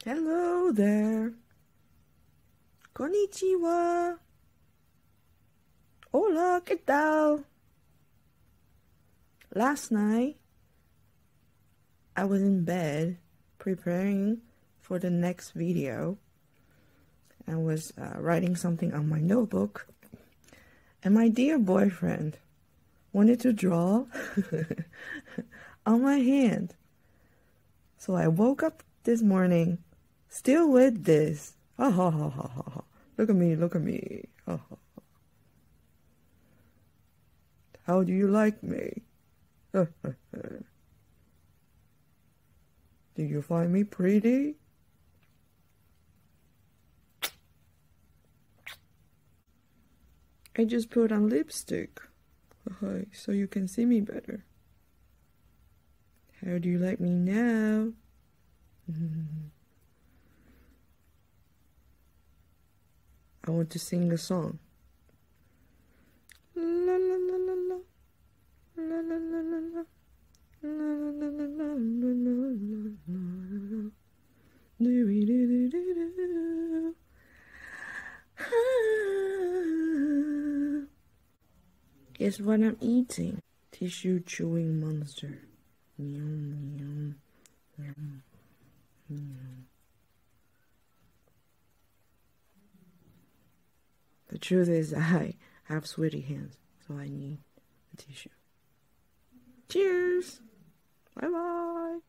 Hello there. Konnichiwa. Hola, ¿qué tal? Last night, I was in bed preparing for the next video. I was writing something on my notebook, and my dear boyfriend wanted to draw on my hand. So I woke up this morning still with this. Ha ha ha ha ha. Look at me, look at me. Ha, ha. How do you like me? Do you find me pretty? I just put on lipstick. So you can see me better. How do you like me now? I want to sing a song. La la la la la la la la la la. Guess what I'm eating? Tissue chewing monster. Yum, yum, yum, yum. The truth is I have sweaty hands, so I need a tissue. Cheers! Bye-bye!